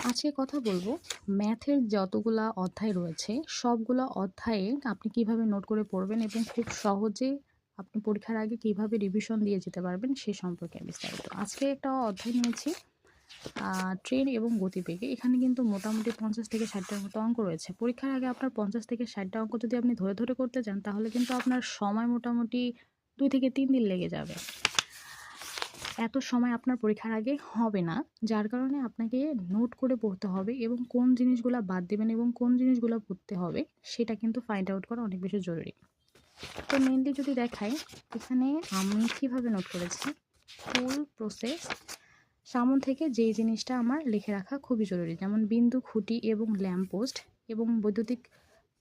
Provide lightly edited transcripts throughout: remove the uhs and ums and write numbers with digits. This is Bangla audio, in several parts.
আজকে কথা বলবো ম্যাথের যতগুলা অধ্যায় রয়েছে সবগুলা অধ্যায়ে আপনি কিভাবে নোট করে পড়বেন এবং খুব সহজে আপনি পরীক্ষার আগে কিভাবে রিভিশন দিয়ে যেতে পারবেন সে সম্পর্কে বিস্তারিত। আজকে একটা অধ্যায় নিয়েছি ট্রেন এবং গতিবেগে। এখানে কিন্তু মোটামুটি 50 থেকে 60টার মতো অঙ্ক রয়েছে। পরীক্ষার আগে আপনার 50 থেকে 60টা অঙ্ক যদি আপনি ধরে ধরে করতে যান তাহলে কিন্তু আপনার সময় মোটামুটি 2 থেকে 3 দিন লেগে যাবে। এত সময় আপনার পরীক্ষার আগে হবে না, যার কারণে আপনাকে নোট করে পড়তে হবে এবং কোন জিনিসগুলো বাদ দেবেন এবং কোন জিনিসগুলো পড়তে হবে সেটা কিন্তু ফাইন্ড আউট করা অনেক বেশি জরুরি। তো মেনলি যদি দেখাই, এখানে আমি কিভাবে নোট করেছি ফুল প্রসেস সামন থেকে যেই জিনিসটা আমার লিখে রাখা খুবই জরুরি, যেমন বিন্দু, খুঁটি এবং ল্যাম্পপোস্ট এবং বৈদ্যুতিক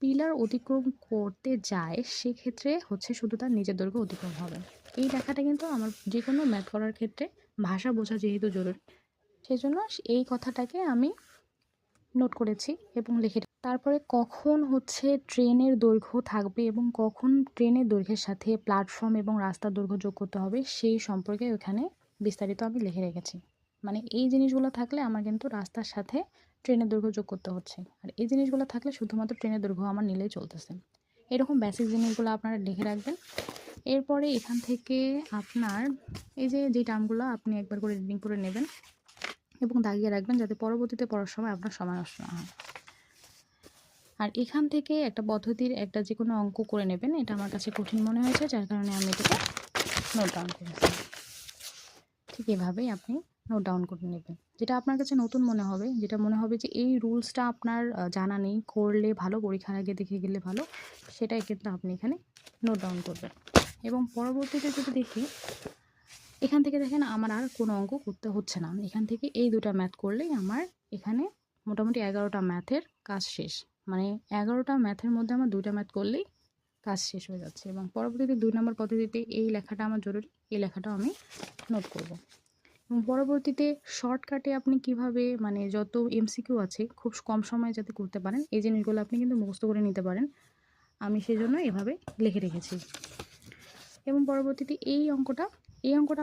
পিলার অতিক্রম করতে যায়, সেক্ষেত্রে হচ্ছে শুধু তার নিজের দৈর্ঘ্য অতিক্রম হবে। এই লেখাটা কিন্তু আমার যে কোনো ম্যাথ করার ক্ষেত্রে ভাষা বোঝা যেহেতু জরুরি, সেজন্য এই কথাটাকে আমি নোট করেছি এবং লিখে তারপরে কখন হচ্ছে ট্রেনের দৈর্ঘ্য থাকবে এবং কখন ট্রেনের দৈর্ঘ্যের সাথে প্ল্যাটফর্ম এবং রাস্তার দৈর্ঘ্য যোগ করতে হবে সেই সম্পর্কে ওখানে বিস্তারিত আমি লিখে রেখেছি। মানে এই জিনিসগুলো থাকলে আমার কিন্তু রাস্তার সাথে ট্রেনের দৈর্ঘ্য যোগ করতে হচ্ছে, আর এই জিনিসগুলো থাকলে শুধুমাত্র ট্রেনের দৈর্ঘ্য আমার নিলেই চলতেছে। এরকম বেসিক জিনিসগুলো আপনারা লিখে রাখবেন। এরপরে এখান থেকে আপনার এই যে টার্মগুলো আপনি একবার করে রিডিং করে নেবেন এবং দাগিয়ে রাখবেন, যাতে পরবর্তীতে পড়ার সময় আপনার সময় নষ্ট না হয়। আর এখান থেকে একটা পদ্ধতির একটা যে কোনো অঙ্ক করে নেবেন। এটা আমার কাছে কঠিন মনে হয়েছে, যার কারণে আমি এটাকে নোট ডাউন করেছি। ঠিক এভাবেই আপনি নোট ডাউন করে নেবেন। যেটা আপনার কাছে নতুন মনে হবে, যেটা মনে হবে যে এই রুলসটা আপনার জানা নেই, করলে ভালো, পরীক্ষার আগে দেখে গেলে ভালো, সেটাই কিন্তু আপনি এখানে নোট ডাউন করবেন। এবং পরবর্তীতে যদি দেখি, এখান থেকে দেখেন আমার আর কোনো অঙ্ক করতে হচ্ছে না। এখান থেকে এই দুটা ম্যাথ করলেই আমার এখানে মোটামুটি 11টা ম্যাথের কাজ শেষ। মানে 11টা ম্যাথের মধ্যে আমার 2টা ম্যাথ করলেই কাজ শেষ হয়ে যাচ্ছে। এবং পরবর্তীতে 2 নম্বর পদ্ধতিতে এই লেখাটা আমার জরুরি, এই লেখাটাও আমি নোট করব। এবং পরবর্তীতে শর্টকাটে আপনি কিভাবে মানে যত এমসিকিউ আছে খুব কম সময়ে যাতে করতে পারেন, এই জিনিসগুলো আপনি কিন্তু মুখস্থ করে নিতে পারেন। আমি সেজন্য এভাবে লিখে রেখেছি। এবং পরবর্তীতে এই অঙ্কটা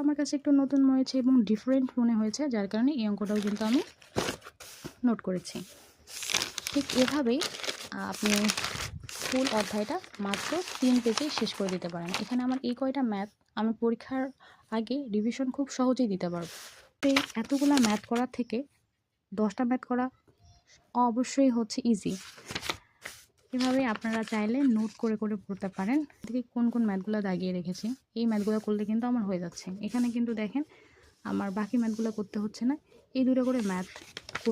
আমার কাছে একটু নতুন হয়েছে এবং ডিফারেন্ট মনে হয়েছে, যার কারণে এই অঙ্কটাও কিন্তু আমি নোট করেছি। ঠিক এভাবেই আপনি ফুল অধ্যায়টা মাত্র 3 পেজে শেষ করে দিতে পারেন। এখানে আমার এই কয়টা ম্যাথ আমি পরীক্ষার আগে রিভিশন খুব সহজেই দিতে পারবো। তো এই এতগুলা ম্যাথ করার থেকে 10টা ম্যাথ করা অবশ্যই হচ্ছে ইজি। এভাবে আপনারা চাইলে নোট করে করে পড়তে পারেন। দেখি কোন কোন ম্যাথগুলো দাগিয়ে রেখেছি, এই ম্যাথগুলো করলে কিন্তু আমার হয়ে যাচ্ছে। এখানে কিন্তু দেখেন আমার বাকি ম্যাথগুলো করতে হচ্ছে না, এই দুটো করে ম্যাথ